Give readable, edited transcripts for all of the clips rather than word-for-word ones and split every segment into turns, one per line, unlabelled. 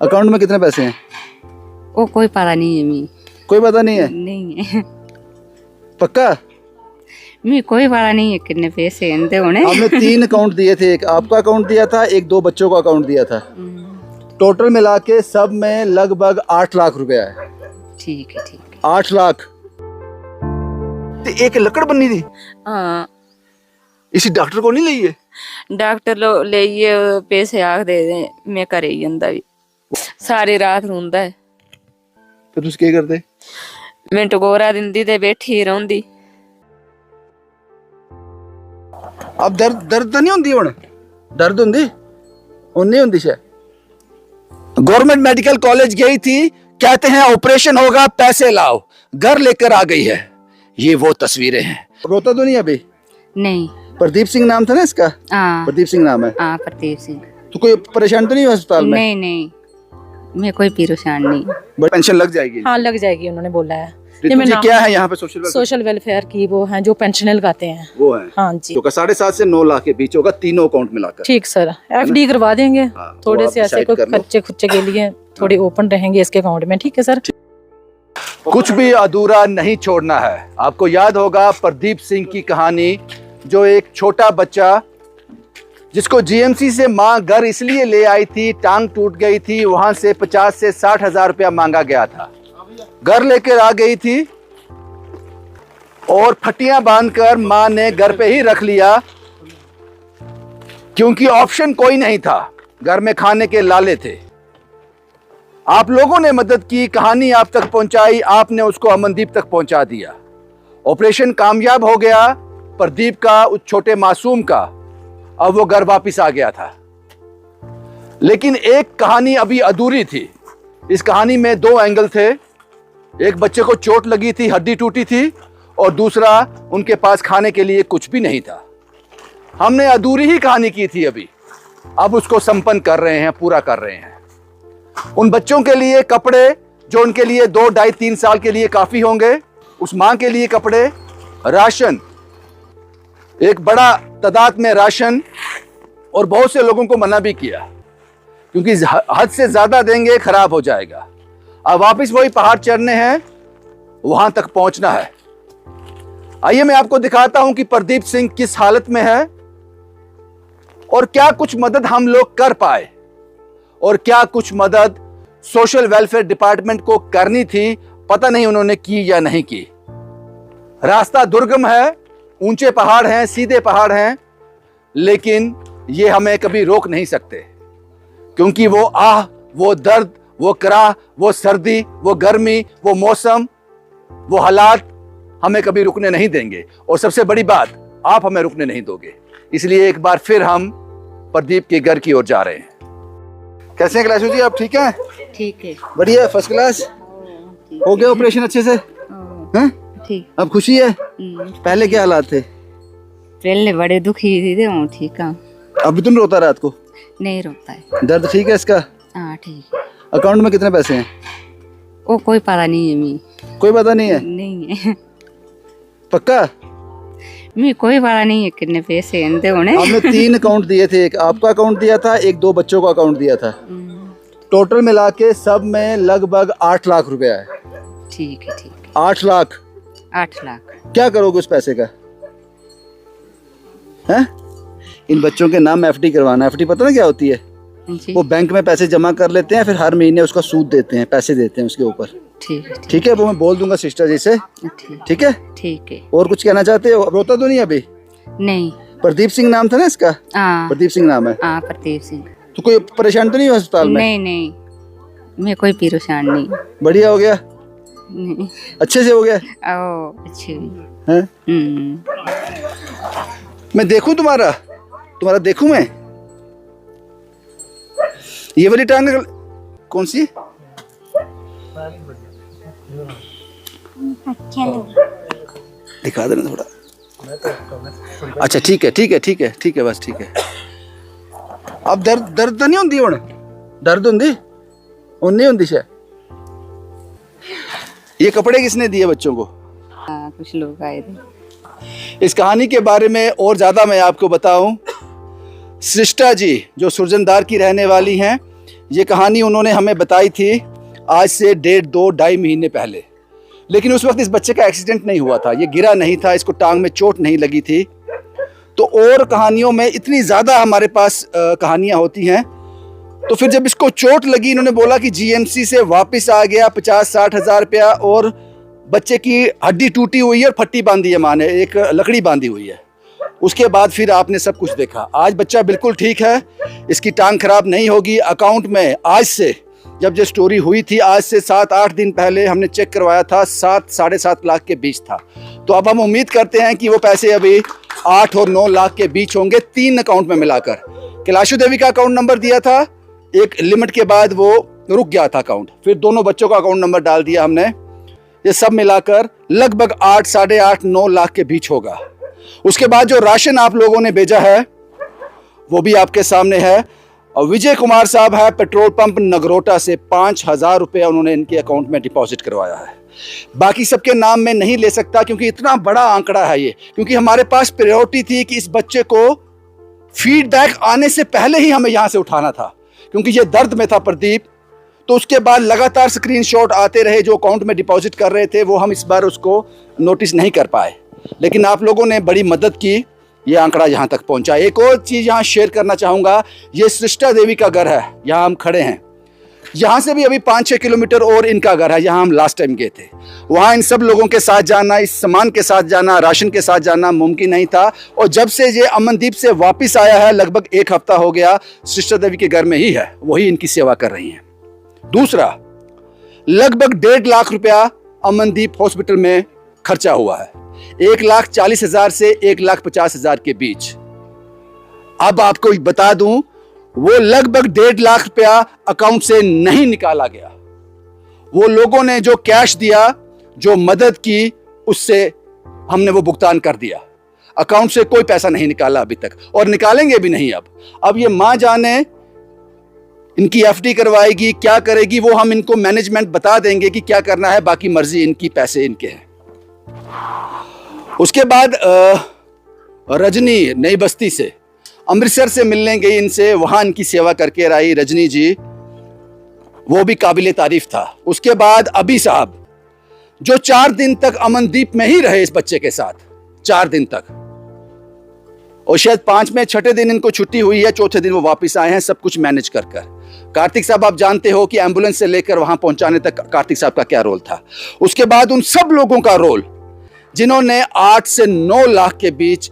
Account में कितने पैसे हैं?
वो कोई पता नहीं है मी।
कोई पता नहीं है?
नहीं है
पक्का?
मी कोई पता नहीं है कितने पैसे हैं होने।
आपने 3 अकाउंट दिए थे, एक आपका अकाउंट दिया था, एक 2 बच्चों का अकाउंट दिया था। टोटल मिला के सब में लगभग 8 लाख रुपया है।
ठीक है
8 लाख। तो एक लकड़ बननी थी।
हाँ
इसी डॉक्टर को नहीं ली है?
डॉक्टर लो ले पैसे आख दे मैं करे ही जंदा भी सारी रात रोंदा है।
फिर तुम क्या करते?
मैं टगोरा दिंदी ते बैठी रौंदी।
अब दर्द तो नहीं होंदी हुण? दर्द होंदी? हुण नहीं होंदी शायद। गवर्नमेंट मेडिकल कॉलेज गई थी, कहते हैं ऑपरेशन होगा, पैसे लाओ, घर लेकर आ गई है। ये वो तस्वीरें हैं। रोता तो नहीं अभी?
नहीं।
प्रदीप सिंह नाम था ना इसका?
हाँ
प्रदीप सिंह नाम है।
हाँ प्रदीप सिंह।
तो कोई परेशान तो नहीं हुआ अस्पताल में?
नहीं मैं कोई परेशान नहीं।
बट पेंशन लग जाएगी?
हाँ लग जाएगी, उन्होंने बोला है।
जी क्या है यहाँ पे?
सोशल वेलफेयर की वो हैं जो पेंशन लगाते हैं
वो है।
हाँ जी।
तो 7.5 से 9 लाख के बीच होगा, तीनों अकाउंट मिलाकर।
ठीक सर, FD करवा देंगे।
हाँ,
थोड़े
तो
से ऐसे कोई खर्चे खुच्चे के लिए थोड़े ओपन रहेंगे इसके अकाउंट में। ठीक है सर।
कुछ भी अधूरा नहीं छोड़ना है। आपको याद होगा प्रदीप सिंह की कहानी, जो एक छोटा बच्चा जिसको GMC से मां घर इसलिए ले आई थी, टांग टूट गई थी, वहां से 50 से 60 हजार रुपया मांगा गया था। घर लेकर आ गई थी और फटियां बांधकर मां ने घर पे ही रख लिया, क्योंकि ऑप्शन कोई नहीं था, घर में खाने के लाले थे। आप लोगों ने मदद की, कहानी आप तक पहुंचाई, आपने उसको अमनदीप तक पहुंचा दिया। ऑपरेशन कामयाब हो गया प्रदीप का, उस छोटे मासूम का। अब वो घर वापिस आ गया था, लेकिन एक कहानी अभी अधूरी थी। इस कहानी में 2 एंगल थे। एक बच्चे को चोट लगी थी, हड्डी टूटी थी, और दूसरा उनके पास खाने के लिए कुछ भी नहीं था। हमने अधूरी ही कहानी की थी अभी, अब उसको संपन्न कर रहे हैं, पूरा कर रहे हैं। उन बच्चों के लिए कपड़े जो उनके लिए 2, 2.5, 3 साल के लिए काफी होंगे, उस मां के लिए कपड़े, राशन, एक बड़ा तादाद में राशन, और बहुत से लोगों को मना भी किया क्योंकि हद से ज्यादा देंगे खराब हो जाएगा। अब वापस वही पहाड़ चढ़ने हैं, वहां तक पहुंचना है। आइए मैं आपको दिखाता हूं कि प्रदीप सिंह किस हालत में है और क्या कुछ मदद हम लोग कर पाए, और क्या कुछ मदद सोशल वेलफेयर डिपार्टमेंट को करनी थी, पता नहीं उन्होंने की या नहीं की। रास्ता दुर्गम है, ऊंचे पहाड़ हैं, सीधे पहाड़ हैं, लेकिन ये हमें कभी रोक नहीं सकते, क्योंकि वो आह, वो दर्द, वो कराह, वो सर्दी, वो गर्मी, वो मौसम, वो हालात हमें कभी रुकने नहीं देंगे। और सबसे बड़ी बात, आप हमें रुकने नहीं दोगे। इसलिए एक बार फिर हम प्रदीप के घर की ओर जा रहे हैं। कैसे हैं कैलाशु जी, आप ठीक हैं?
ठीक है।
बढ़िया, फर्स्ट क्लास। हो गया ऑपरेशन अच्छे से? हैं?
ठीक।
अब खुशी है? पहले क्या हालात थे?
पहले बड़े दुखी थे, ठीक है।
अभी तुम रोता रात को?
नहीं रोता है।
दर्द ठीक है इसका?
हाँ ठीक है।
अकाउंट में कितने पैसे हैं?
वो कोई पता नहीं है मी।
कोई पता नहीं है?
नहीं है।
पक्का?
मी कोई पता नहीं है कितने पैसे हैं होने।
आपने 3 अकाउंट दिए थे, एक आपका अकाउंट दिया था, एक 2 बच्चों का अकाउंट दिया था। टोटल मिला के सब में लगभग 8 लाख रुपया है।
ठीक है
8 लाख।
8 लाख।
क्या करोगे उस पैसे का? हैं? इन बच्चों के नाम FD करवाना। FD पता ना क्या होती है?
जी।
वो बैंक में पैसे जमा कर लेते हैं, फिर हर महीने उसका सूद देते हैं, पैसे देते हैं उसके ऊपर। ठीक है, वो मैं बोल दूंगा सिस्टर जी से। ठीक है?
ठीक है।
और कुछ कहना चाहते हो? रोता तो नहीं अभी?
नहीं।
प्रदीप सिंह नाम था ना इसका?
हाँ
प्रदीप सिंह नाम है।
हाँ प्रदीप सिंह।
तो कोई परेशान तो नहीं हुआ अस्पताल में?
नहीं मैं कोई परेशान नहीं।
बढ़िया हो गया?
नहीं।
अच्छे से हो गया?
अच्छे
हैं? मैं देखूं तुम्हारा देखूं मैं? ये वाली टांग कौन सी? दिखा देना थोड़ा। अच्छा ठीक है बस ठीक है। अब दर्द तो नहीं होंदी हुण? दर्द होंदी? हुण नहीं होंदी शायद। ये कपड़े किसने दिए बच्चों को?
कुछ लोग आए थे।
इस कहानी के बारे में और ज़्यादा मैं आपको बताऊं, सृष्टा जी जो सुरजनदार की रहने वाली हैं, ये कहानी उन्होंने हमें बताई थी आज से 1.5-2 महीने पहले, लेकिन उस वक्त इस बच्चे का एक्सीडेंट नहीं हुआ था, ये गिरा नहीं था, इसको टांग में चोट नहीं लगी थी। तो और कहानियों में इतनी ज़्यादा हमारे पास कहानियाँ होती हैं। तो फिर जब इसको चोट लगी, इन्होंने बोला कि जीएमसी से वापस आ गया, 50-60 हज़ार रुपया, और बच्चे की हड्डी टूटी हुई है और फट्टी बांधी है माँ ने, एक लकड़ी बांधी हुई है। उसके बाद फिर आपने सब कुछ देखा। आज बच्चा बिल्कुल ठीक है, इसकी टांग खराब नहीं होगी। अकाउंट में आज से, जब ये स्टोरी हुई थी आज से 7-8 दिन पहले हमने चेक करवाया था, 7-7.5 लाख के बीच था। तो अब हम उम्मीद करते हैं कि वो पैसे अभी 8 और 9 लाख के बीच होंगे, 3 अकाउंट में मिलाकर। कैलाशु देवी का अकाउंट नंबर दिया था, एक लिमिट के बाद वो रुक गया था अकाउंट, फिर दोनों बच्चों का अकाउंट नंबर डाल दिया हमने। ये सब मिलाकर लगभग 8, 8.5, 9 लाख के बीच होगा। उसके बाद जो राशन आप लोगों ने भेजा है वो भी आपके सामने है। और विजय कुमार साहब है पेट्रोल पंप नगरोटा से, 5,000 रुपया उन्होंने इनके अकाउंट में डिपॉजिट करवाया है। बाकी सबके नाम में नहीं ले सकता क्योंकि इतना बड़ा आंकड़ा है ये, क्योंकि हमारे पास प्रायोरिटी थी कि इस बच्चे को फीडबैक आने से पहले ही हमें यहाँ से उठाना था, क्योंकि ये दर्द में था प्रदीप। तो उसके बाद लगातार स्क्रीनशॉट आते रहे जो अकाउंट में डिपॉजिट कर रहे थे, वो हम इस बार उसको नोटिस नहीं कर पाए, लेकिन आप लोगों ने बड़ी मदद की, ये आंकड़ा यहाँ तक पहुँचा। एक और चीज़ यहाँ शेयर करना चाहूँगा, ये सृष्टा देवी का घर है, यहाँ हम खड़े हैं। यहाँ से भी अभी 5-6 किलोमीटर और इनका घर है, यहाँ हम लास्ट टाइम गए थे। वहाँ इन सब लोगों के साथ जाना, इस सामान के साथ जाना, राशन के साथ जाना मुमकिन नहीं था। और जब से ये अमनदीप से वापस आया है, लगभग 1 हफ्ता हो गया, सृष्टा देवी के घर में ही है, वही इनकी सेवा कर रही हैं। दूसरा, लगभग 1.5 लाख रुपया अमनदीप हॉस्पिटल में खर्चा हुआ है, 1,40,000 से 1,50,000 के बीच। अब आपको बता दूं, वो लगभग 1.5 लाख रुपया अकाउंट से नहीं निकाला गया। वो लोगों ने जो कैश दिया, जो मदद की, उससे हमने वो भुगतान कर दिया। अकाउंट से कोई पैसा नहीं निकाला अभी तक, और निकालेंगे भी नहीं। अब ये मां जाने इनकी एफडी करवाएगी, क्या करेगी, वो हम इनको मैनेजमेंट बता देंगे कि क्या करना है, बाकी मर्जी इनकी, पैसे इनके हैं। उसके बाद रजनी नई बस्ती से, अमृतसर से मिलने गई इनसे, वहां इनकी सेवा करके आई रजनी जी, वो भी काबिले तारीफ था। उसके बाद अभी साहब, जो 4 दिन तक अमनदीप में ही रहे इस बच्चे के साथ, 4 दिन तक, और शायद 5वें-6ठे दिन इनको छुट्टी हुई है, 4थे दिन वो वापस आए हैं, सब कुछ मैनेज कर कर। कार्तिक साहब, आप जानते हो कि एम्बुलेंस से लेकर वहां पहुंचाने तक कार्तिक साहब का क्या रोल था। उसके बाद उन सब लोगों का रोल जिन्होंने 8 से 9 लाख के बीच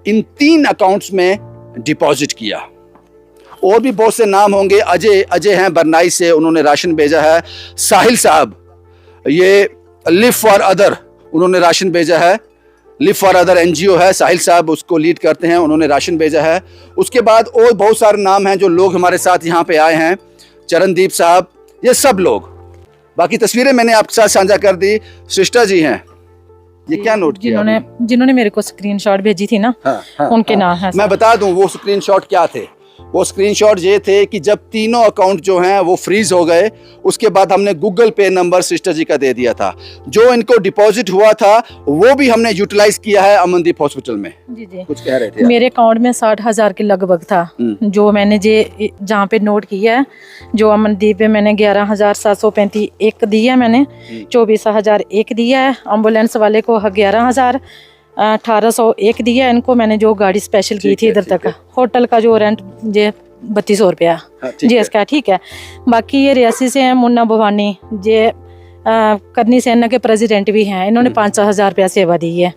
इन 3 अकाउंट्स में डिपॉजिट किया। और भी बहुत से नाम होंगे। अजय हैं बरनाई से, उन्होंने राशन भेजा है। साहिल साहब, ये लिव फॉर अदर, उन्होंने राशन भेजा है। लिव फॉर अदर एनजीओ है, साहिल साहब उसको लीड करते हैं, उन्होंने राशन भेजा है। उसके बाद और बहुत सारे नाम हैं जो लोग हमारे साथ यहाँ पे आए हैं, चरणदीप साहब, ये सब लोग। बाकी तस्वीरें मैंने आपके साथ साझा कर दी। सृष्टा जी हैं, ये क्या नोट किया?
जिन्होंने मेरे को स्क्रीनशॉट भेजी थी ना, उनके नाम है।
मैं बता दूं वो स्क्रीनशॉट क्या थे। वो स्क्रीनशॉट ये थे कि जब तीनों अकाउंट जो हैं वो फ्रीज हो गए, उसके बाद हमने गूगल पे नंबर सिस्टर जी का दे दिया था। जो इनको डिपॉजिट हुआ था वो भी हमने यूटिलाइज किया है अमनदीप हॉस्पिटल में।
जी जी,
कुछ कह रहे थे
मेरे अकाउंट में 60,000 के लगभग था, जो मैंने जहाँ पे नोट किया है। जो अमनदीप पे मैंने 11,735 एक दिया है, मैंने 24,000 एक दिया है। एम्बुलेंस वाले को 11,000, 1,801 दिया इनको मैंने, जो गाड़ी स्पेशल की थी इधर तक। होटल का जो रेंट जे 3200 रुपया जी इसका, ठीक है। बाकी ये रियासी से हैं मुन्ना भवानी, ये करनी सेना के प्रेसिडेंट भी हैं, इन्होंने 5,000 रुपया सेवा दी है।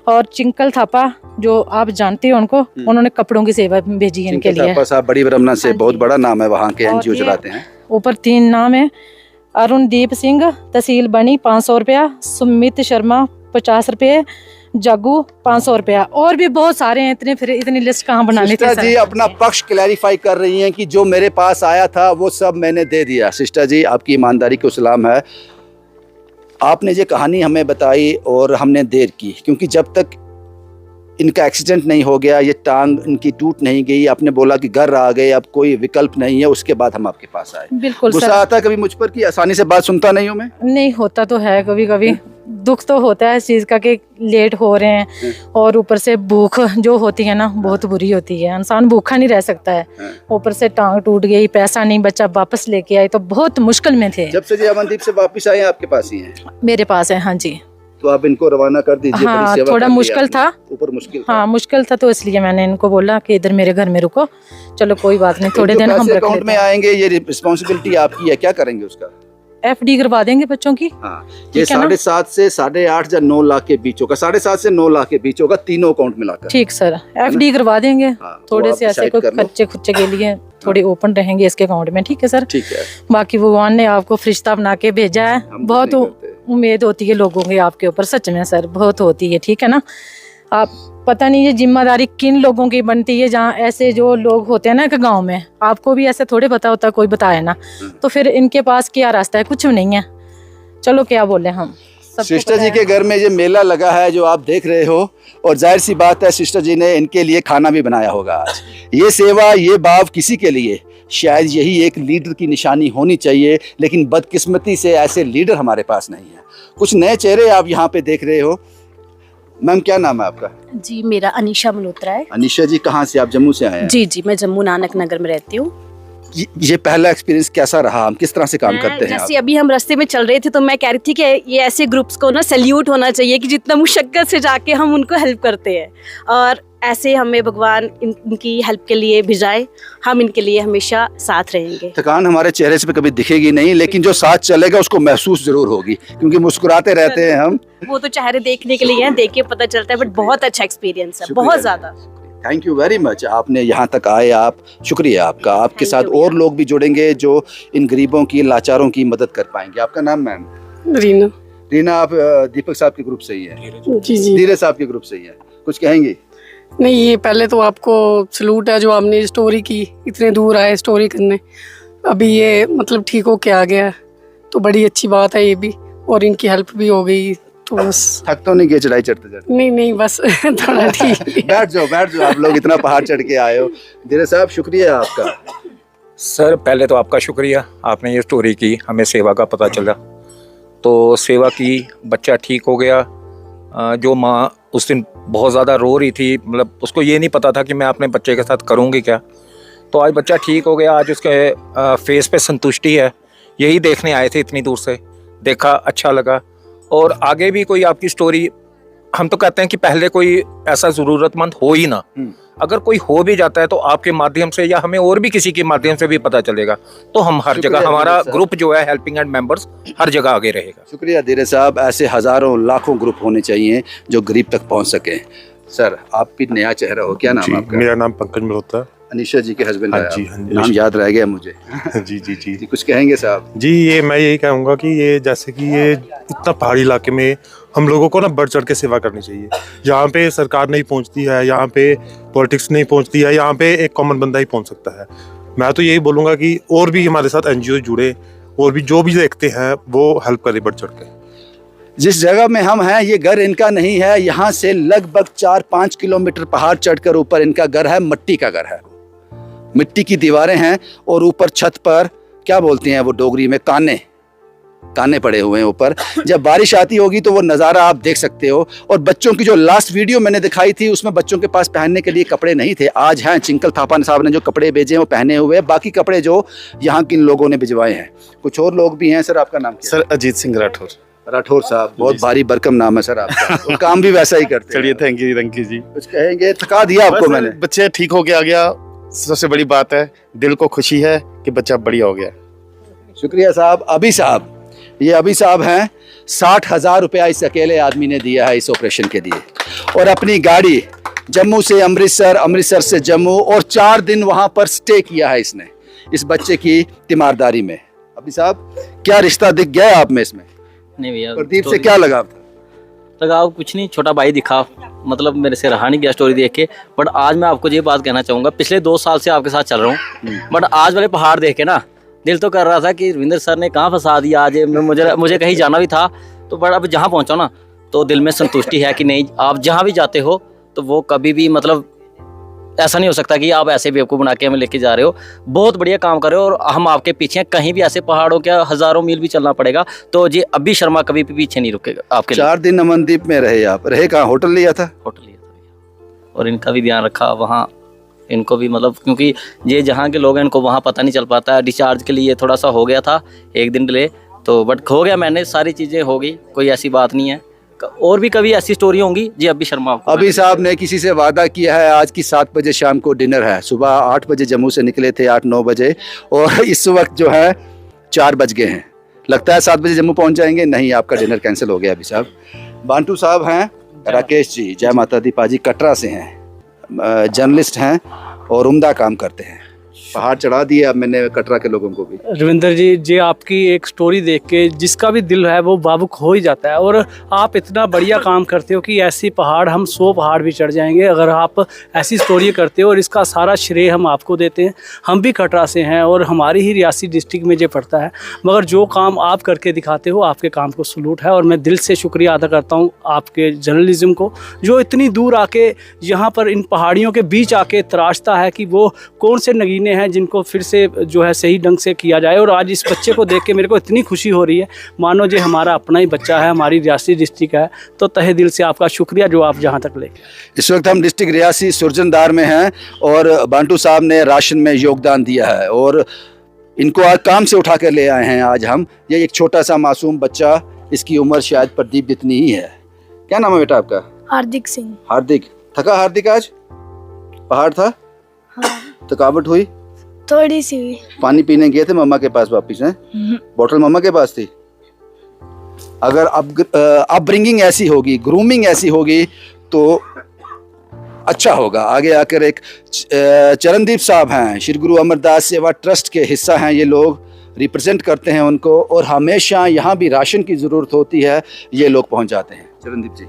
और चिंकल थापा, जो आप जानते हो उनको, उन्होंने कपड़ों की सेवा भेजी है इनके लिए।
बड़ी ब्रह्मणा से, बहुत बड़ा नाम है, वहाँ के एनजीओ चलाते हैं।
ऊपर 3 नाम है, अरुणदीप सिंह तहसील बनी 500 रुपया, सुमित शर्मा 50 रुपये, जागू 500 रुपया, और भी बहुत सारे हैं। इतनी लिस्ट कहाँ बनानी थी।
सिस्टर जी अपना पक्ष क्लैरिफाई कर रही हैं कि जो मेरे पास आया था वो सब मैंने दे दिया। सिस्टर जी आपकी ईमानदारी को सलाम है। आपने ये कहानी हमें बताई और हमने देर की, क्योंकि जब तक इनका एक्सीडेंट नहीं हो गया, ये टांग इनकी टूट नहीं गई, आपने बोला कि घर आ गए, अब कोई विकल्प नहीं है, उसके बाद हम आपके पास आए।
बिल्कुल
गुस्सा आता कभी मुझ पर कि आसानी से बात सुनता नहीं हूँ मैं?
नहीं, होता तो है कभी कभी, दुख तो होता है इस चीज़ का कि लेट हो रहे हैं, और ऊपर से भूख जो होती है ना बहुत बुरी होती है, इंसान भूखा नहीं रह सकता है। ऊपर से टांग टूट गई, पैसा नहीं बचा, वापस लेके आई तो बहुत मुश्किल में थे।
जब से जी अमनदीप से वापस आए हैं आपके पास ही हैं?
मेरे पास है, हाँ जी।
तो आप इनको रवाना कर दीजिए।
हाँ,
बड़ी सेवा
थोड़ा
कर दी
मुश्किल था,
आपने। ऊपर मुश्किल था।
हाँ मुश्किल था, तो इसलिए मैंने इनको बोला कि इधर मेरे घर में रुको, चलो कोई बात नहीं, थोड़े दिन हम रख
अकाउंट
लेते
में
हैं।
आएंगे, ये रिस्पॉन्सिबिलिटी आपकी है, क्या करेंगे उसका?
FD करवा देंगे बच्चों की।
हाँ, ये
ठीक है ना?
7.5 से 8.5 या 9 लाख के बीच होगा, 7.5 से 9 लाख के बीच होगा, तीनों अकाउंट मिलाकर।
ठीक सर, FD करवा देंगे।
हाँ,
थोड़े
तो
से
आप
ऐसे
decide
कोई
कर लो।
खर्चे खुच्चे के लिए थोड़े ओपन रहेंगे इसके अकाउंट में, ठीक है सर।
ठीक है,
बाकी भगवान ने आपको फरिश्ता बना के भेजा है,
हम
बहुत
नहीं करते।
उम्मीद होती है लोगों की आपके ऊपर, सच में सर बहुत होती है, ठीक है ना। आप पता नहीं ये जिम्मेदारी किन लोगों की बनती है, जहाँ ऐसे जो लोग होते हैं ना कि गाँव में, आपको भी ऐसे थोड़े पता होता, कोई बताए ना, तो फिर इनके पास क्या रास्ता है, कुछ भी नहीं है। चलो क्या बोले हम, सबको
सिस्टर
पता
जी
है।
के घर में ये मेला लगा है जो आप देख रहे हो, और जाहिर सी बात है सिस्टर जी ने इनके लिए खाना भी बनाया होगा आज। ये सेवा, ये भाव किसी के लिए शायद यही एक लीडर की निशानी होनी चाहिए, लेकिन बदकिस्मती से ऐसे लीडर हमारे पास नहीं है। कुछ नए चेहरे आप यहाँ पे देख रहे हो। मैम क्या नाम है आपका?
जी, मेरा अनीशा मल्होत्रा है।
अनीशा जी, कहाँ से आप? जम्मू से आए हैं?
जी, मैं जम्मू नानक नगर में रहती हूँ।
ये पहला एक्सपीरियंस कैसा रहा? हम किस तरह से काम करते हैं?
जैसे अभी हम रास्ते में चल रहे थे तो मैं कह रही थी कि ये ऐसे ग्रुप्स को ना सैल्यूट होना चाहिए कि जितना मुशक्कत से जाके हम उनको हेल्प करते हैं, और ऐसे हमें भगवान इनकी हेल्प के लिए भिजाए, हम इनके लिए हमेशा साथ रहेंगे।
थकान हमारे चेहरे से कभी दिखेगी नहीं, लेकिन जो साथ चलेगा उसको महसूस जरूर होगी, क्योंकि मुस्कुराते रहते हैं हम।
वो तो चेहरे देखने के लिए हैं, देख के पता चलता है, बट बहुत अच्छा एक्सपीरियंस है,
शुक्रिया।
बहुत ज्यादा।
थैंक यू वेरी मच, आपने यहाँ तक आए, आप शुक्रिया आपका। आपके
Thank
साथ
you,
और लोग भी जुड़ेंगे जो इन गरीबों की, लाचारों की मदद कर पाएंगे। आपका नाम मैम?
रीना।
रीना, आप दीपक साहब के ग्रुप से ही हैं?
जी जी।
धीरज साहब के ग्रुप से ही हैं, कुछ कहेंगे?
नहीं, ये पहले तो आपको सलूट है जो आपने स्टोरी की, इतने दूर आए स्टोरी करने, अभी ये मतलब ठीक हो के आ गया है, तो बड़ी अच्छी बात है ये भी, और इनकी हेल्प भी हो गई, तो बस।
थक तो नहीं गए चढ़ाई चढ़ते चढ़ते?
नहीं बस थोड़ा ठीक।
बैठ जाओ आप लोग इतना पहाड़ चढ़ के आए हो। धीरज साहब शुक्रिया आपका।
सर पहले तो आपका शुक्रिया, आपने ये स्टोरी की, हमें सेवा का पता चला, तो सेवा की, बच्चा ठीक हो गया। जो माँ उस दिन बहुत ज़्यादा रो रही थी, मतलब उसको ये नहीं पता था कि मैं अपने बच्चे के साथ करूँगी क्या, तो आज बच्चा ठीक हो गया। आज उसके फेस पे संतुष्टि है। यही देखने आए थे इतनी दूर से, देखा, अच्छा लगा। और आगे भी कोई आपकी स्टोरी, हम तो कहते हैं कि पहले कोई ऐसा ज़रूरतमंद हो ही ना, अगर कोई हो भी जाता है तो आपके माध्यम से या हमें और भी किसी के माध्यम से भी पता चलेगा, तो हम हर
शुक्रिया
जगह, हमारा
धीरज साहब।
ग्रुप जो है हेल्पिंग हैंड मेंबर्स हर जगह आगे रहेगा।
शुक्रिया धीरज साहब, ऐसे हजारों लाखों ग्रुप होने चाहिए जो गरीब तक पहुंच सके। सर आप भी नया चेहरा हो, क्या नाम
जी,
है आपका?
मेरा नाम पंकज मल्होत्रा है।
अनीशा जी के हस्बैंड
हाँ
है
जी,
आप?
हाँ जी।
नाम याद रह गया मुझे।
जी जी जी
जी, कुछ कहेंगे साहब?
जी, ये मैं यही कहूँगा कि ये जैसे कि ये इतना पहाड़ी इलाके में हम लोगों को ना बढ़ चढ़ के सेवा करनी चाहिए। यहाँ पे सरकार नहीं पहुँचती है, यहाँ पे पॉलिटिक्स नहीं पहुँचती है, यहाँ पे एक कॉमन बंदा ही पहुँच सकता है। मैं तो यही बोलूँगा कि और भी हमारे साथ NGO जुड़े, और भी जो भी देखते हैं वो हेल्प करें बढ़ चढ़ के।
जिस जगह में हम हैं ये घर इनका नहीं है, यहाँ से लगभग 4-5 किलोमीटर पहाड़ चढ़कर ऊपर इनका घर है, मिट्टी का घर है, मिट्टी की दीवारें हैं, और ऊपर छत पर क्या बोलते हैं वो डोगरी में, काने पड़े हुए हैं ऊपर। जब बारिश आती होगी तो वो नज़ारा आप देख सकते हो। और बच्चों की जो लास्ट वीडियो मैंने दिखाई थी उसमें बच्चों के पास पहनने के लिए कपड़े नहीं थे, आज हैं। चिंकल थापा साहब ने जो कपड़े भेजे हैं वो पहने हुए हैं, बाकी कपड़े जो यहाँ किन लोगों ने भिजवाए हैं। कुछ और लोग भी हैं। सर आपका नाम क्या?
सर अजीत सिंह राठौर।
राठौर साहब, बहुत भारी भरकम नाम है सर आपका, और काम भी वैसा ही करते हैं।
चलिए, थैंक यू जी।
कुछ कहेंगे? थका दिया आपको
बस
मैंने।
बच्चे ठीक हो के आ गया, सबसे बड़ी बात है, दिल को खुशी है कि बच्चा बढ़िया हो गया।
शुक्रिया साहब। अभी साहब, ये अभी साहब हैं, 60,000 रुपया इस अकेले आदमी ने दिया है इस ऑपरेशन के लिए, और अपनी गाड़ी जम्मू से अमृतसर, अमृतसर से जम्मू, और 4 दिन वहां पर स्टे किया है इसने, इस बच्चे की तीमारदारी में। अभी साहब, क्या रिश्ता दिख गया आप में इसमें?
नहीं भैया,
प्रदीप से क्या लगाव था?
लगाव कुछ नहीं, छोटा भाई दिखा, मतलब मेरे से रहा नहीं गया स्टोरी देख के। बट आज मैं आपको ये बात कहना चाहूँगा, पिछले 2 साल से आपके साथ चल रहा हूँ, बट आज वाले पहाड़ देख के ना दिल तो कर रहा था कि रविंद्र सर ने कहाँ फंसा दिया आज। मुझे कहीं जाना भी था, तो बट अब जहाँ पहुँचा ना तो दिल में संतुष्टि है कि नहीं, आप जहाँ भी जाते हो तो वो कभी भी मतलब ऐसा नहीं हो सकता कि आप ऐसे बेवकूफ़ बना के हमें लेके जा रहे हो। बहुत बढ़िया काम कर रहे हो और हम आपके पीछे हैं। कहीं भी ऐसे पहाड़ों के हज़ारों मील भी चलना पड़ेगा तो जी अभी शर्मा कभी भी पीछे नहीं रुकेगा आपके लिए।
4 दिन अमनदीप में रहे आप, रहे कहाँ, होटल लिया था?
होटल लिया था भैया, और इनका भी ध्यान रखा वहाँ। इनको भी मतलब क्योंकि ये जहाँ के लोग हैं इनको वहाँ पता नहीं चल पाता है। डिस्चार्ज के लिए थोड़ा सा हो गया था 1 दिन डिले, तो बट हो गया, मैंने सारी चीज़ें हो गई, कोई ऐसी बात नहीं है। और भी कभी ऐसी स्टोरी होंगी जी। अभी शर्मा आपको
अभी साहब ने किसी से वादा किया है आज की 7 बजे शाम को डिनर है। सुबह 8 बजे जम्मू से निकले थे, 8-9 बजे, और इस वक्त जो है 4 बज गए हैं। लगता है 7 बजे जम्मू पहुंच जाएंगे। नहीं, आपका डिनर कैंसिल हो गया अभी साहब। बांटू साहब हैं, राकेश जी, जय माता दी पाजी, कटरा से हैं, जर्नलिस्ट हैं और उम्दा काम करते हैं। पहाड़ चढ़ा दिए अब मैंने कटरा के लोगों को भी।
रविंदर जी आपकी एक स्टोरी देख के जिसका भी दिल है वो भावुक हो ही जाता है। और आप इतना बढ़िया काम करते हो कि ऐसी पहाड़, हम 100 पहाड़ भी चढ़ जाएंगे अगर आप ऐसी स्टोरी करते हो, और इसका सारा श्रेय हम आपको देते हैं। हम भी कटरा से हैं और हमारी ही रियासी डिस्ट्रिक्ट में ये पड़ता है, मगर जो काम आप करके दिखाते हो, आपके काम को सलूट है। और मैं दिल से शुक्रिया अदा करता हूँ आपके जर्नलिज्म को, जो इतनी दूर आके यहाँ पर इन पहाड़ियों के बीच आके तराशता है कि वो कौन से नगीने हैं जिनको फिर से जो है सही ढंग से किया जाए। और आज इस बच्चे को देख के मेरे को इतनी खुशी हो रही है, मानो जो हमारा अपना ही बच्चा है, हमारी रियासी डिस्ट्रिक्ट है। तो तहे दिल से आपका शुक्रिया जो आप जहाँ तक ले।
इस वक्त हम डिस्ट्रिक्ट रियासी सुरजनदार में हैं और बांटू साहब ने राशन में योगदान दिया है और इनको आज काम से उठा कर ले आए हैं। आज हम, ये एक छोटा सा मासूम बच्चा, इसकी उम्र शायद प्रदीप जितनी ही है। क्या नाम है बेटा आपका?
हार्दिक सिंह।
हार्दिक। थका हार्दिक? आज पहाड़ था?
हाँ।
थकावट हुई?
थोड़ी सी हुई।
पानी पीने गए थे मम्मा के पास वापिस हैं? बोतल मम्मा के पास थी। अगर अपब्रिंगिंग ऐसी होगी, ग्रूमिंग ऐसी होगी तो अच्छा होगा। आगे आकर एक चरणदीप साहब हैं, श्री गुरु अमरदास सेवा ट्रस्ट के हिस्सा हैं ये लोग, रिप्रेजेंट करते हैं उनको, और हमेशा यहाँ भी राशन की ज़रूरत होती है, ये लोग पहुँच जाते हैं। चरणदीप जी।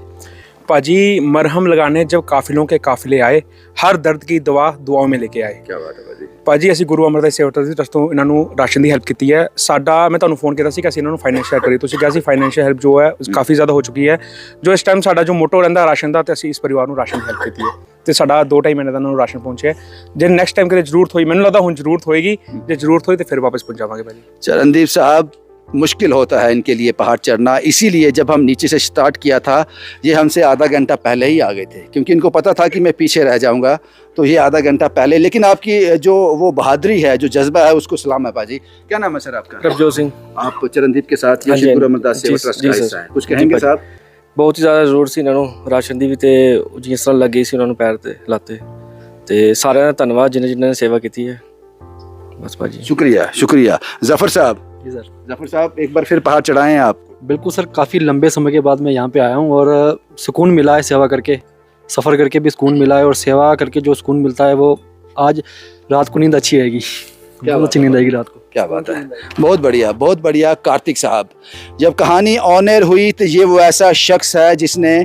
पाजी मरहम लगाने जब काफिलों के काफिले आए, हर दर्द की दवा दुआओं में लेके आए।
क्या बात है पाजी।
पाजी ਅਸੀਂ ਗੁਰੂ ਅਮਰਦਾਸ ਸੇਵਾ ਟਰਸਟ ਤੋਂ ਇਹਨਾਂ ਨੂੰ ਰਾਸ਼ਨ ਦੀ ਹੈਲਪ ਕੀਤੀ ਹੈ। ਸਾਡਾ ਮੈਂ ਤੁਹਾਨੂੰ ਫੋਨ ਕੀਤਾ ਸੀ ਕਿ ਅਸੀਂ ਇਹਨਾਂ ਨੂੰ ਫਾਈਨੈਂਸ਼ੀਅਲ ਕਰੀ, ਤੁਸੀਂ ਕਿਹਾ ਸੀ ਫਾਈਨੈਂਸ਼ੀਅਲ ਹੈਲਪ ਜੋ ਹੈ ਕਾਫੀ ਜ਼ਿਆਦਾ ਹੋ ਚੁੱਕੀ ਹੈ। ਜੋ ਇਸ ਟਾਈਮ ਸਾਡਾ ਜੋ ਮੋਟੋ ਰਹਿੰਦਾ ਰਾਸ਼ਨ ਦਾ, ਤੇ ਅਸੀਂ ਇਸ ਪਰਿਵਾਰ ਨੂੰ ਰਾਸ਼ਨ ਦੀ ਹੈਲਪ ਕੀਤੀ ਹੈ ਤੇ ਸਾਡਾ 2-2.5 ਮਹੀਨੇ ਦਾ ਇਹਨਾਂ ਨੂੰ ਰਾਸ਼ਨ ਪਹੁੰਚਿਆ। ਜੇ ਨੈਕਸਟ ਟਾਈਮ ਕਿਤੇ ਜ਼ਰੂਰਤ ਹੋਈ, ਮੈਨੂੰ ਲੱਗਦਾ ਹੁਣ ਜ਼ਰੂਰਤ ਹੋਏਗੀ, ਜੇ ਜ਼ਰੂਰਤ ਹੋਈ ਤੇ ਫਿਰ ਵਾਪਸ ਪਹੁੰਚਾਵਾਂਗੇ ਭਾਜੀ।
चरणदीप साहब, मुश्किल होता है इनके लिए पहाड़ चढ़ना, इसीलिए जब हम नीचे से स्टार्ट किया था ये हमसे आधा घंटा पहले ही आ गए थे, क्योंकि इनको पता था कि मैं पीछे रह जाऊंगा, तो ये आधा घंटा पहले। लेकिन आपकी जो वो बहादुरी है, जो जज्बा है, उसको सलाम है पाजी। क्या नाम है सर आपका?
प्रभजोत सिंह।
आप चरणदीप के साथ ये श्री गुरु अमरदास सेवा ट्रस्ट का हिस्सा है, कुछ कहेंगे साहब?
बहुत ही ज़्यादा ਜ਼ਰੂਰਤ ਸੀ ਇਹਨਾਂ ਨੂੰ ਰਾਸ਼ਨ ਦੀ ਵੀ, ਤੇ ਜਿਸ ਤਰ੍ਹਾਂ ਲੱਗੀ ਸੀ ਉਹਨਾਂ ਨੂੰ ਪੈਰ ਤੇ ਲਾਤੇ, ਤੇ ਸਾਰਿਆਂ ਦਾ ਧੰਨਵਾਦ ਜਿਨ੍ਹਾਂ ਨੇ ਸੇਵਾ ਕੀਤੀ ਹੈ। बस भाजी
शुक्रिया शुक्रिया। जफर साहब।
जी सर।
जफर साहब, एक बार फिर पहाड़ चढ़ाए हैं आप?
बिल्कुल सर, काफ़ी लंबे समय के बाद मैं यहाँ पे आया हूँ और सुकून मिला है सेवा करके, सफ़र करके भी सुकून मिला है, और सेवा करके जो सुकून मिलता है वो आज रात को नींद अच्छी आएगी, बहुत अच्छी नींद आएगी रात को।
क्या बात है, बहुत बढ़िया बहुत बढ़िया। कार्तिक साहब, जब कहानी ऑन एयर हुई तो ये वो ऐसा शख्स है जिसने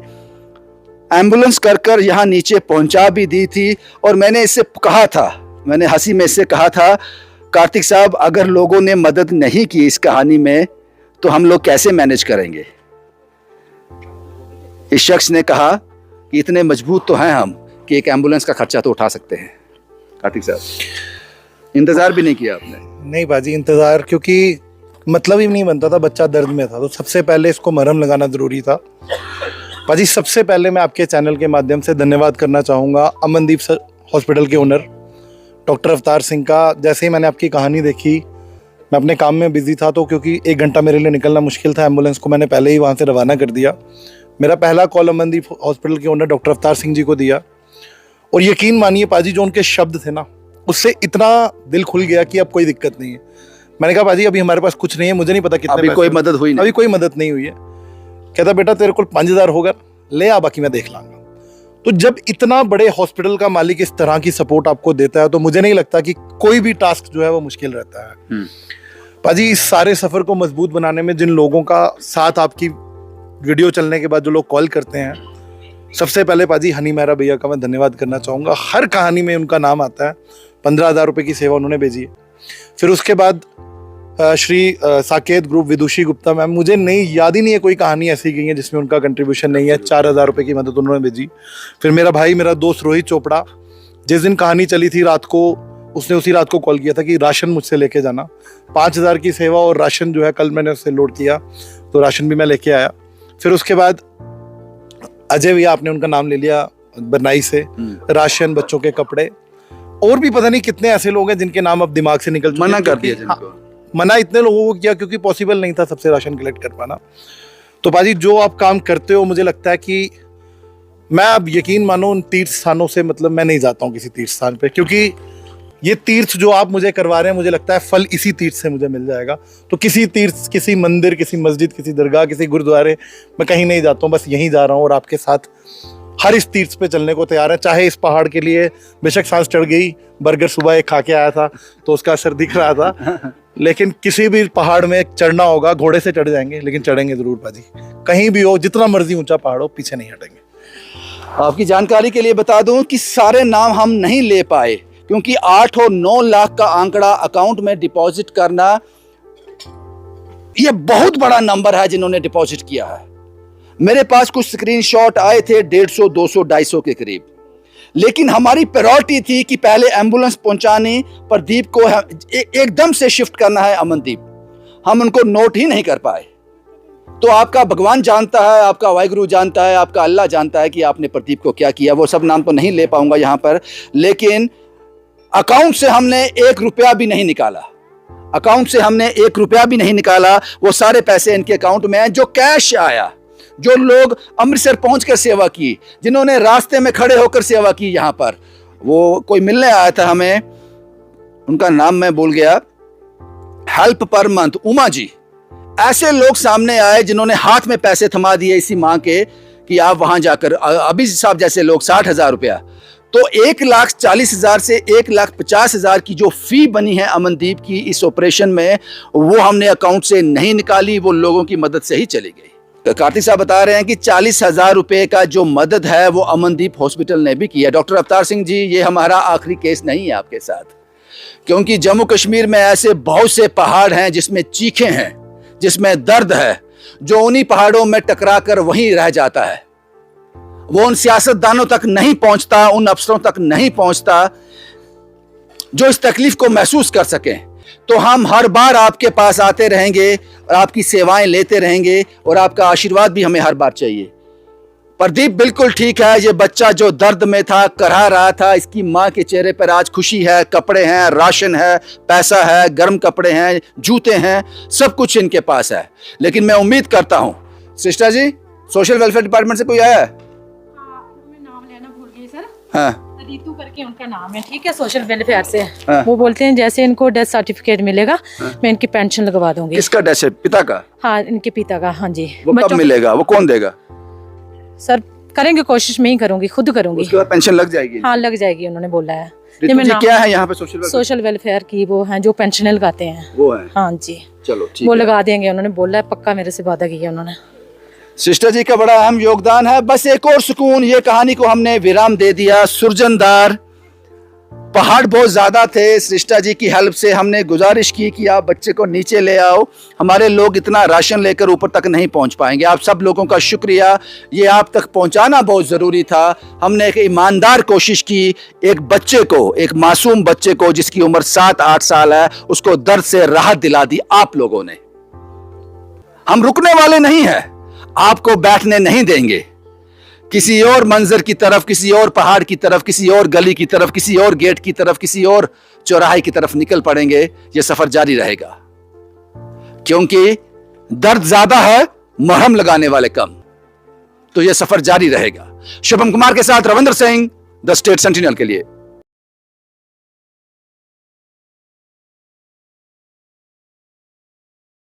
एम्बुलेंस कर यहाँ नीचे पहुँचा भी दी थी, और मैंने इससे कहा था, मैंने हंसी में इससे कहा था, कार्तिक साहब अगर लोगों ने मदद नहीं की इस कहानी में तो हम लोग कैसे मैनेज करेंगे। इस शख्स ने कहा कि इतने मजबूत तो हैं हम कि एक एम्बुलेंस का खर्चा तो उठा सकते हैं। कार्तिक साहब, इंतज़ार भी नहीं किया आपने?
नहीं बाजी, इंतज़ार क्योंकि मतलब ही नहीं बनता था, बच्चा दर्द में था, तो सबसे पहले इसको मरहम लगाना ज़रूरी था। बाजी, सबसे पहले मैं आपके चैनल के माध्यम से धन्यवाद करना चाहूँगा अमनदीप हॉस्पिटल के ओनर डॉक्टर अवतार सिंह का। जैसे ही मैंने आपकी कहानी देखी, मैं अपने काम में बिज़ी था, तो क्योंकि 1 घंटा मेरे लिए निकलना मुश्किल था, एम्बुलेंस को मैंने पहले ही वहाँ से रवाना कर दिया। मेरा पहला कॉल अमनदीप हॉस्पिटल के ओनर डॉक्टर अवतार सिंह जी को दिया, और यकीन मानिए पाजी, जो उनके शब्द थे ना, उससे इतना दिल खुल गया कि अब कोई दिक्कत नहीं है। मैंने कहा पाजी अभी हमारे पास कुछ नहीं है, मुझे नहीं पता कितने
अभी कोई मदद हुई नहीं,
अभी कोई मदद नहीं हुई है। कहता बेटा तेरे को 5000 होगा, ले आ, बाकी मैं देख लाऊंगा। तो जब इतना बड़े हॉस्पिटल का मालिक इस तरह की सपोर्ट आपको देता है, तो मुझे नहीं लगता कि कोई भी टास्क जो है वो मुश्किल रहता है। पाजी, इस सारे सफ़र को मजबूत बनाने में जिन लोगों का साथ, आपकी वीडियो चलने के बाद जो लोग कॉल करते हैं, सबसे पहले पाजी हनी मेहरा भैया का मैं धन्यवाद करना चाहूँगा। हर कहानी में उनका नाम आता है। 15,000 रुपये की सेवा उन्होंने भेजी है। फिर उसके बाद श्री साकेत ग्रुप विदुषी गुप्ता मैम, मुझे नहीं याद ही नहीं है कोई कहानी ऐसी गई है जिसमें उनका कंट्रीब्यूशन नहीं है। 4,000 रुपये की मदद उन्होंने भेजी। फिर मेरा भाई, मेरा दोस्त रोहित चोपड़ा, जिस दिन कहानी चली थी रात को, उसने उसी रात को कॉल किया था कि राशन मुझसे लेके जाना। 5,000 की सेवा और राशन जो है कल मैंने उससे लोड किया, तो राशन भी मैं लेके आया। फिर उसके बाद अजय भैया, आपने उनका नाम ले लिया, बनाई से राशन, बच्चों के कपड़े, और भी पता नहीं कितने ऐसे लोग हैं जिनके नाम अब दिमाग से निकल चुके हैं।
मना कर दिया जिनको।
मना इतने लोगों को किया क्योंकि पॉसिबल नहीं था सबसे राशन कलेक्ट कर पाना। तो बाजी जो आप काम करते हो, मुझे लगता है कि मैं अब यकीन मानो उन तीर्थ स्थानों से, मतलब मैं नहीं जाता हूँ किसी तीर्थ स्थान पे, क्योंकि ये तीर्थ जो आप मुझे करवा रहे हैं, मुझे लगता है फल इसी तीर्थ से मुझे मिल जाएगा। तो किसी तीर्थ, किसी मंदिर, किसी मस्जिद, किसी दरगाह, किसी गुरुद्वारे, मैं कहीं नहीं जाता हूँ, बस यहीं जा रहा हूँ और आपके साथ हर इस तीर्थ पे चलने को तैयार है। चाहे इस पहाड़ के लिए बेशक सांस चढ़ गई, बर्गर सुबह एक खा के आया था तो उसका असर दिख रहा था, लेकिन किसी भी पहाड़ में चढ़ना होगा, घोड़े से चढ़ जाएंगे, लेकिन चढ़ेंगे जरूर बाजी। कहीं भी हो, जितना मर्जी ऊंचा पहाड़ हो, पीछे नहीं हटेंगे।
आपकी जानकारी के लिए बता दूं कि सारे नाम हम नहीं ले पाए, क्योंकि 8 और 9 लाख का आंकड़ा अकाउंट में डिपॉजिट करना, यह बहुत बड़ा नंबर है जिन्होंने डिपॉजिट किया है। मेरे पास कुछ स्क्रीनशॉट आए थे 150, 200, 250 के करीब, लेकिन हमारी प्रायोरिटी थी कि पहले एम्बुलेंस पहुंचानी, प्रदीप को एकदम से शिफ्ट करना है अमनदीप। हम उनको नोट ही नहीं कर पाए। तो आपका भगवान जानता है, आपका वाहिगुरु जानता है, आपका अल्लाह जानता है कि आपने प्रदीप को क्या किया। वो सब नाम तो नहीं ले पाऊंगा यहाँ पर, लेकिन अकाउंट से हमने 1 रुपया भी नहीं निकाला। अकाउंट से हमने 1 रुपया भी नहीं निकाला। वो सारे पैसे इनके अकाउंट में हैं। जो कैश आया, जो लोग अमृतसर पहुंचकर सेवा की, जिन्होंने रास्ते में खड़े होकर सेवा की, यहाँ पर वो कोई मिलने आया था हमें, उनका नाम मैं भूल गया, help per month, Uma ji. ऐसे लोग सामने आए जिन्होंने हाथ में पैसे थमा दिए इसी मां के कि आप वहां जाकर, अभी साहब जैसे लोग 60,000 रुपया। तो 1,40,000 से 1,50,000 की जो फी बनी है अमनदीप की इस ऑपरेशन में, वो हमने अकाउंट से नहीं निकाली, वो लोगों की मदद से ही चली गई। तो कार्तिक साहब बता रहे हैं कि 40,000 रुपए का जो मदद है वो अमनदीप हॉस्पिटल ने भी किया। डॉक्टर अवतार सिंह जी, ये हमारा आखिरी केस नहीं है आपके साथ, क्योंकि जम्मू कश्मीर में ऐसे बहुत से पहाड़ हैं जिसमें चीखें हैं, जिसमें दर्द है, जो उन्हीं पहाड़ों में टकरा कर वहीं रह जाता है। वो उन सियासतदानों तक नहीं पहुंचता, उन अफसरों तक नहीं पहुंचता जो इस तकलीफ को महसूस कर सकें। तो हम हर बार आपके पास आते रहेंगे और आपकी सेवाएं लेते रहेंगे, और आपका आशीर्वाद भी हमें हर बार चाहिए। प्रदीप बिल्कुल ठीक है। ये बच्चा जो दर्द में था, करहा रहा था, इसकी माँ के चेहरे पर आज खुशी है, कपड़े हैं, राशन है, पैसा है, गर्म कपड़े हैं, जूते हैं, सब कुछ इनके पास है। लेकिन मैं उम्मीद करता हूँ, सिस्टर जी, सोशल वेलफेयर डिपार्टमेंट से कोई आया है?
नाम लेना भूल गई सर।
हाँ,
रितु करके उनका नाम है, ठीक है, सोशल वेलफेयर से। वो बोलते हैं जैसे इनको डेथ सर्टिफिकेट मिलेगा, मैं इनकी पेंशन लगवा दूंगी।
किसका डेथ? पिता का?
हाँ, इनके पिता का। हाँ जी।
वो कब मिलेगा? वो कौन देगा?
सर करेंगे, कोशिश मैं ही करूंगी, खुद करूंगी।
उसके बाद पेंशन लग जाएगी?
हाँ, लग जाएगी, उन्होंने बोला है।
रितु जी क्या है यहाँ पे? सोशल
वेलफेयर की वो हैं जो पेंशन लगाते हैं,
वो है।
हाँ जी,
चलो ठीक
वो
है।
लगा देंगे, उन्होंने बोला है, पक्का मेरे से वादा किया उन्होंने।
सिस्टर जी का बड़ा अहम योगदान है। बस एक और सुकून, ये कहानी को हमने विराम दे दिया। सुरजनदार पहाड़ बहुत ज्यादा थे। सिस्टर जी की हेल्प से हमने गुजारिश की कि आप बच्चे को नीचे ले आओ, हमारे लोग इतना राशन लेकर ऊपर तक नहीं पहुंच पाएंगे। आप सब लोगों का शुक्रिया, ये आप तक पहुंचाना बहुत जरूरी था। हमने एक ईमानदार कोशिश की, एक बच्चे को, एक मासूम बच्चे को जिसकी उम्र 7-8 साल है, उसको दर्द से राहत दिला दी आप लोगों ने। हम रुकने वाले नहीं हैं, आपको बैठने नहीं देंगे। किसी और मंजर की तरफ, किसी और पहाड़ की तरफ, किसी और गली की तरफ, किसी और गेट की तरफ, किसी और चौराहे की तरफ निकल पड़ेंगे। यह सफर जारी रहेगा, क्योंकि दर्द ज्यादा है, मरहम लगाने वाले कम। तो यह सफर जारी रहेगा। शुभम कुमार के साथ Ravindra Singh, the state sentinel के लिए।